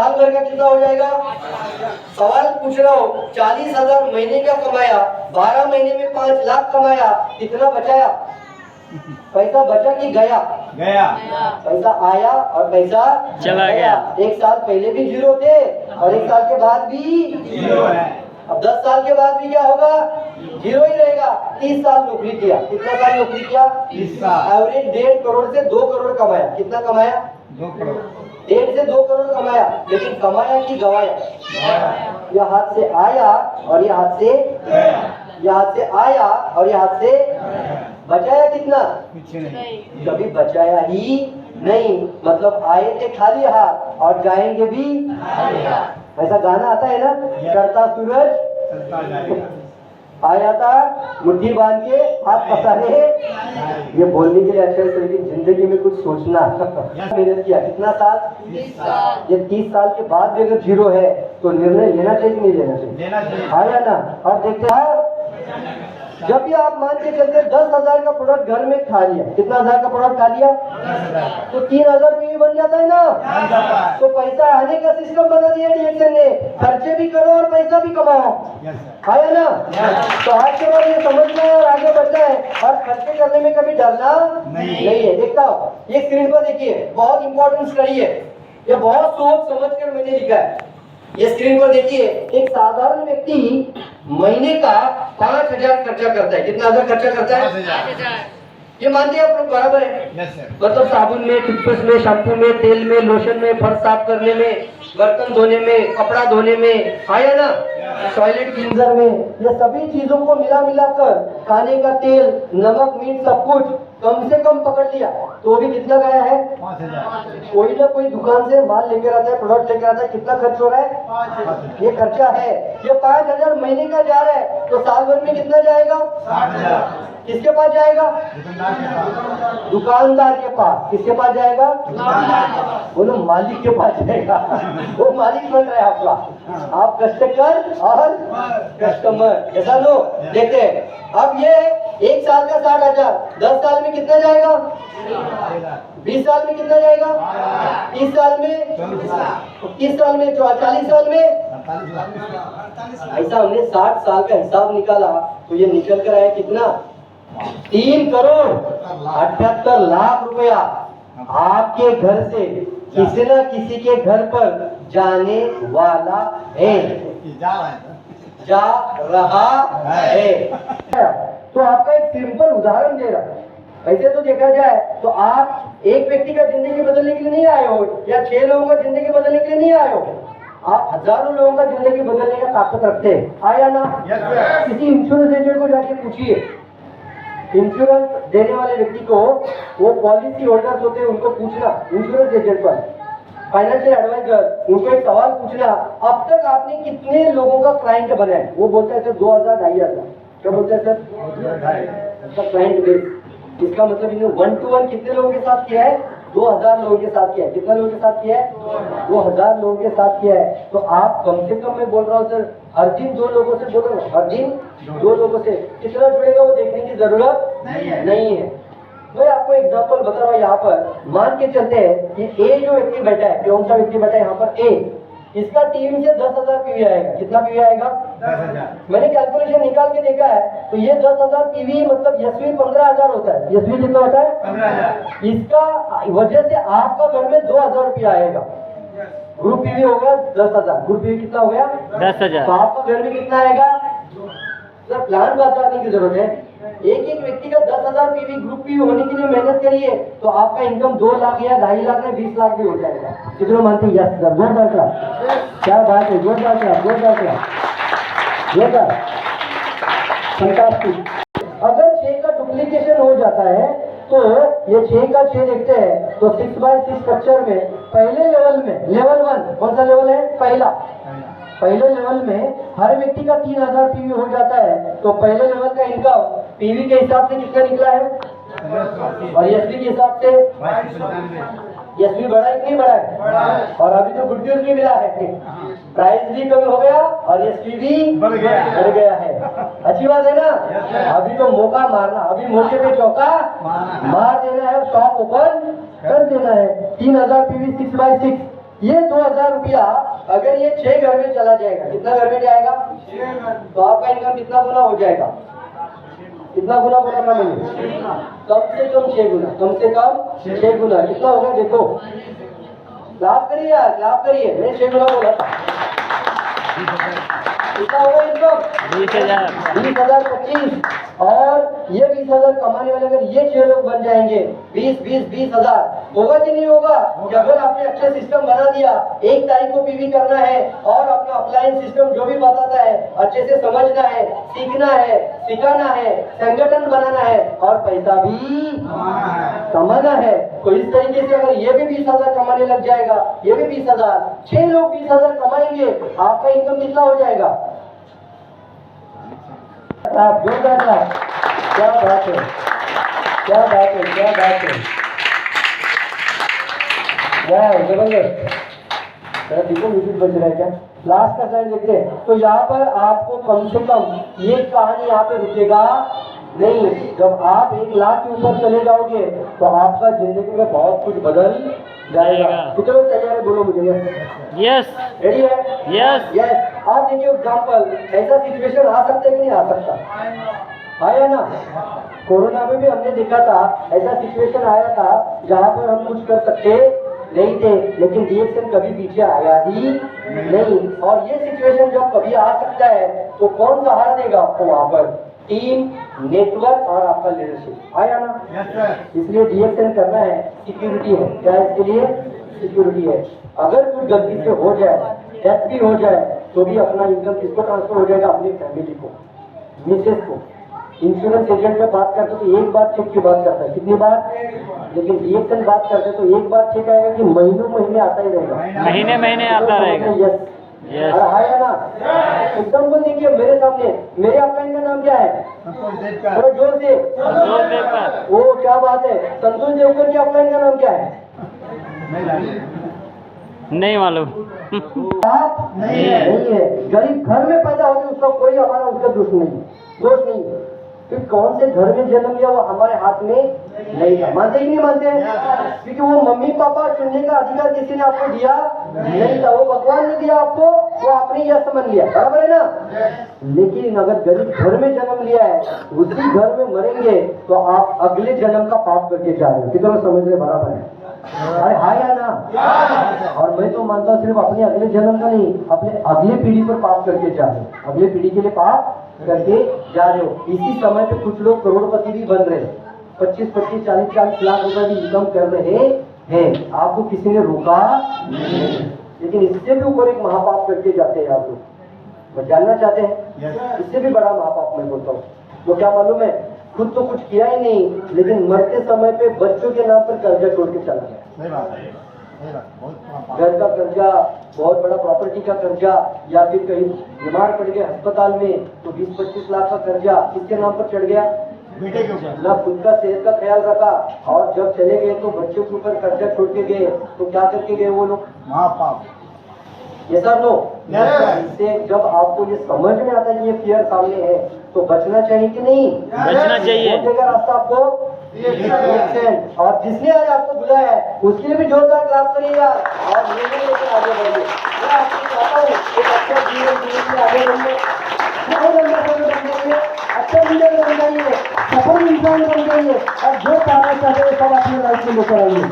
साल भर का कितना हो जाएगा? सवाल पूछ रहा हूँ, 40,000 महीने का कमाया, 12 महीने में 5 लाख कमाया, कितना बचाया? पैसा बचा कि गया? गया। पैसा आया और पैसा चला गया। एक साल पहले भी जीरो थे और एक साल के बाद भी जीरो है। अब 10 साल के बाद भी क्या होगा? जीरो ही रहेगा। 30 साल नौकरी किया, कितना साल नौकरी किया? 30 साल। एवरेज 1.5 करोड़ से 2 करोड़ कमाया, कितना कमाया? 2 करोड़। 1.5 से 2 करोड़ कमाया, लेकिन कमाया कि गवाया? यह हाथ से आया और यह हाथ से गया। यह हाथ से आया और यह हाथ से बचाया कितना? कुछ नहीं। कभी बचाया ही नहीं। मतलब आए थे खाली हाथ और जाएंगे भी। ऐसा गाना आता है ना, चढ़ता सूरज चलता जाएगा। आया था मुट्ठी बांध के हाथ पसारे। ये बोलने के लिए अच्छा है, लेकिन जिंदगी में कुछ सोचना। मेहनत किया कितना साल? 30 साल। ये 30 साल के बाद भी अगर जीरो है तो निर्णय लेना चाहिए कि नहीं लेना चाहिए? लेना चाहिए। आया ना। अब देखते हैं, जब भी आप मान के चलते 10,000 का प्रोडक्ट घर में खा लिया, कितना हजार का प्रोडक्ट खा लिया? 10,000 का। तो 3,000 में भी बन जाता है ना। बन जाता है। तो पैसा आने का सिस्टम बना दिया डीएक्शन ने, खर्चे भी करो और पैसा भी कमाओ। Yes sir. आया ना। तो आज के बाद ये समझना है और आगे बढ़ना है, और खर्चे करने में कभी डरना नहीं है। देखता हो, ये स्क्रीन पर देखिए, बहुत इंपॉर्टेंट स्टडी है, ये बहुत सोच समझ कर मैंने लिखा है। ये स्क्रीन पर देखिए, एक साधारण व्यक्ति महीने का 5,000 खर्चा करता है। कितना हजार खर्चा करता है? 5,000। ये मानते हैं आप लोग? बराबर है। Yes sir. मतलब साबुन में, टूथपेस्ट में, शैम्पू में, तेल में, लोशन में, फर्श साफ करने में, बर्तन धोने में, कपड़ा धोने में, आया ना, टॉयलेट क्लींजर में, ये सभी चीजों को मिला मिलाकर खाने का तेल, नमक, मीट, सब कुछ कम से कम पकड़ लिया तो भी कितना गया है? 5,000। कोई ना कोई दुकान से माल लेकर आता है, प्रोडक्ट लेकर आता है, कितना खर्च हो रहा है? 5,000। ये खर्चा है। ये 5,000 महीने का जा रहा है तो साल भर में कितना जाएगा? 60,000। किसके पास जाएगा? दुकानदार के पास। दुकानदार के पास। किसके पास जाएगा? दुकानदार के पास। बोलो मालिक के पास जाएगा। वो मालिक बन रहा है आपका। आप कस्टमर और कस्टमर, ऐसा लो। देखते हैं, अब ये एक साल का 60,000, 10 साल में कितना जाएगा? 20 साल में कितना जाएगा? 30 साल में? 30 साल में? 40 साल में? 48,000। ऐसा हमने 60 साल का हिसाब निकाला तो ये निकल कर आया कितना? 3 करोड़ 78 लाख रुपया आपके घर से किसी न किसी के घर पर जाने वाला है, जा रहा है। तो आपका एक सिंपल उदाहरण दे रहा हूं। ऐसे तो देखा जाए तो आप एक व्यक्ति का जिंदगी बदलने के लिए नहीं आए हो, या 6 लोगों का जिंदगी बदलने के लिए नहीं आए हो, आप हजारों लोगों का जिंदगी बदलने का ताकत रखते हैं। आया ना। किसी इंश्योरेंस एजेंट को जाके पूछिए, इंश्योरेंस देने वाले व्यक्ति को, वो पॉलिसी होल्डर्स होते हैं, उनको पूछना, इंश्योरेंस एजेंट पर, फाइनेंशियल एडवाइजर, उनको एक सवाल पूछना, अब तक आपने कितने लोगों का क्लाइंट बनाया? वो बोलता है सर 2,000 2,500। क्या बोलता है सर? Client base. इसका मतलब इन्होंने 1 to 1 कितने लोगों के साथ किया है? 2,000 लोगों के साथ किया है। कितने लोगों के साथ किया है? 2,000 लोगों के साथ किया है। तो आप कम से कम, मैं बोल रहा हूँ सर, हर दिन 2 लोगों से बोल रहा हूँ, हर दिन 2 लोगों से। कितना जुड़ेगा वो देखने की जरूरत नहीं है। मैं आपको एग्जांपल बता रहा हूँ। यहाँ पर मान के चलते हैं कि ए जो व्यक्ति बैठा है, कौन सा व्यक्ति बैठा है यहाँ पर? ए। इसका टीम से 10,000 पीवी आएगा। कितना पीवी आएगा? 10,000। मैंने कैलकुलेशन निकाल के देखा है तो ये 10,000 पीवी मतलब यशवी 15,000 होता है। यशवी कितना होता है? 15,000। इसका वजह से आपका घर में 2,000 रुपया आएगा। ग्रुप पीवी हो गया 10,000। ग्रुप पीवी कितना हो गया? 10,000। तो आपका घर में कितना आएगा? सर प्लान बताने की जरूरत है। एक एक व्यक्ति का 10,000 पीवी ग्रुप पीवी होने के लिए मेहनत करिए तो आपका इनकम 2 लाख या 2.5 लाख या 20 लाख भी हो जाएगा। कितने मानते हैं? यस सर, जोरदार क्लास। क्या बात है, जोरदार क्लास, जोरदार क्लास, जोरदार, फंटास्टिक। अगर 6 का डुप्लीकेशन हो जाता है तो ये 6 का 6 देखते हैं तो 6x6 स्ट्रक्चर में पहले लेवल में, लेवल 1 कौन सा लेवल है? पहले लेवल में हर व्यक्ति का 3,000 पीवी हो जाता है। तो पहले लेवल का इनकम पीवी के हिसाब से कितना निकला है? और एसपी के हिसाब से? एसपी बढ़ा है कि नहीं बढ़ा है? और अभी तो गुड न्यूज भी मिला है, प्राइस भी कम हो गया और एसपी भी बढ़ गया है। अच्छी बात है ना। अभी तो मौका मारना, अभी मौके पे चौका मार देना है, शॉप ओपन कर देना है। 3,000 पीवी 6x6 ये 2000 रुपया अगर ये 6 घर में चला जाएगा, कितना घर में जाएगा? तो आपका इनकम कितना गुना हो जाएगा? कितना गुना बोला था मैंने? कम से कम 6 गुना, कम से कम 6 गुना। कितना होगा देखो, लाभ करिए यार, लाभ करिए। मैंने 6 गुना बोला था। कितना होगा इनकम? 20,000। 20,000 25, और ये 20,000 कमाने वाले अगर ये 6 लोग बन जाएंगे, 20,000 होगा कि नहीं होगा? कि अगर आपने अच्छा सिस्टम बना दिया, 1 तारीख को पीवी करना है और अपना अप्लायंस सिस्टम जो भी बताता है अच्छे से समझना है, सीखना है, सिखाना है, संगठन बनाना है और पैसा भी कमाना है। तो इस तरीके से अगर ये भी 20,000 कमाने लग जाएगा, ये भी 20,000, 6 लोग 20,000 कमाएंगे, आपका इनकम कितना हो जाएगा? आप जोरदार आप, क्या बात है, क्या बात है, क्या बात है, वाह जबरदस्त। देखो म्यूजिक बज रहा है क्या? लास्ट का स्लाइड देखते हैं। तो यहाँ पर आपको कम से कम ये कहानी यहाँ पे रुकेगा नहीं। जब आप 1 लाख के ऊपर चले जाओगे तो आपका जिंदगी में बहुत कुछ बदल जाएगा। कितने लोग तैयार है? बोलो मुझे। यस रेडी है? Yes yes. आप देखिए एग्जाम्पल, ऐसा सिचुएशन आ सकता है कि नहीं आ सकता? आया ना? कोरोना में भी हमने देखा था, ऐसा सिचुएशन आया था जहाँ पर हम कुछ कर सकते नहीं थे, लेकिन रिएक्शन कभी पीछे आया ही नहीं। और ये सिचुएशन जब कभी आ सकता है तो कौन सहारा देगा आपको? वहाँ पर टीम, नेटवर्क और आपका लीडरशिप। आया ना? Yes sir. इसलिए रिएक्शन करना है, सिक्योरिटी है। क्या है इसके लिए? सिक्योरिटी है। अगर कुछ गलती से हो जाए, डेथ भी हो जाए, तो भी अपना इनकम किसको ट्रांसफर हो जाएगा? अपनी फैमिली को, मिसेस को। इंश्योरेंस एजेंट में बात करते तो 1 बार चेक की बात करता है, कितनी बार? लेकिन रिएक्शन बात करते तो 1 बार चेक आएगा कि महीनों महीने आता ही रहेगा? महीने महीने आता रहेगा। यस यस अरे आया ना? एकदम को देखिए मेरे सामने, मेरे अपलाइन का नाम क्या है? संतोष देवकर। थोड़ा जोर से। संतोष देवकर। वो क्या बात है? संतोष देवकर के अपलाइन का नाम क्या है? नहीं जानते। नहीं मालूम। आप नहीं है। नहीं है। गरीब घर में पैदा होते उसका कोई हमारा उसका दोष नहीं है। फिर कौन से घर में जन्म लिया वो हमारे हाथ में नहीं है। मानते ही नहीं मानते? क्योंकि वो मम्मी पापा चुनने का अधिकार किसी ने आपको दिया नहीं था, वो भगवान ने दिया आपको, वो आपने यह समझ लिया। बराबर है ना? लेकिन अगर गरीब घर में जन्म लिया है, उसी घर में मरेंगे तो आप अगले जन्म का पाप करके जा रहे हो। कितना समझ रहे? बराबर है? अरे हाँ या ना? और मैं तो मानता हूँ सिर्फ अपने अगले जन्म का नहीं, अपने अगले पीढ़ी पर पाप करके जा रहे हो। अगले पीढ़ी के लिए पाप करके जा रहे हो। इसी समय पे कुछ लोग करोड़पति भी बन रहे हैं, 25-25, 40-40 लाख रुपए भी इनकम कर रहे हैं। आपको किसी ने रोका नहीं, लेकिन इससे भी ऊपर एक महापाप करके जाते हैं आप लोग। वो जानना चाहते हैं? इससे भी बड़ा महापाप मैं बोलता हूँ। वो क्या मालूम है? खुद तो कुछ किया ही नहीं, लेकिन मरते समय पे बच्चों के नाम पर कर्जा छोड़ के चला गया। सही बात है। सही बात। बहुत बड़ा पाप। घर का कर्जा, बहुत बड़ा प्रॉपर्टी का कर्जा, या फिर कहीं बीमार पड़ गए अस्पताल में तो 20-25 लाख का कर्जा किसके नाम पर चढ़ गया? बेटे के ऊपर। ना खुद का सेहत का ख्याल रखा, और जब चले गए तो बच्चों के ऊपर कर्जा छोड़ के गए। तो क्या करके गए वो लोग? महापाप। ये सब लो। Yes. इससे जब आपको ये समझ में आता है कि ये फियर सामने है तो बचना चाहिए कि नहीं? बचना चाहिए। कौन देगा रास्ता आपको? रिएक्शन। और जिसने आज आपको बुलाया है उसके लिए भी जोरदार क्लास करिएगा और मेरे लेकर आगे बढ़िए। मैं आपको चाहता हूँ एक अच्छा जीवन जीने के लिए आगे बढ़िए, बहुत लंबा समय बन जाइए, अच्छा लीडर बन जाइए, सफल इंसान बन जाइए और जो पाना चाहते हैं सब अपनी लाइफ में लेकर आइए।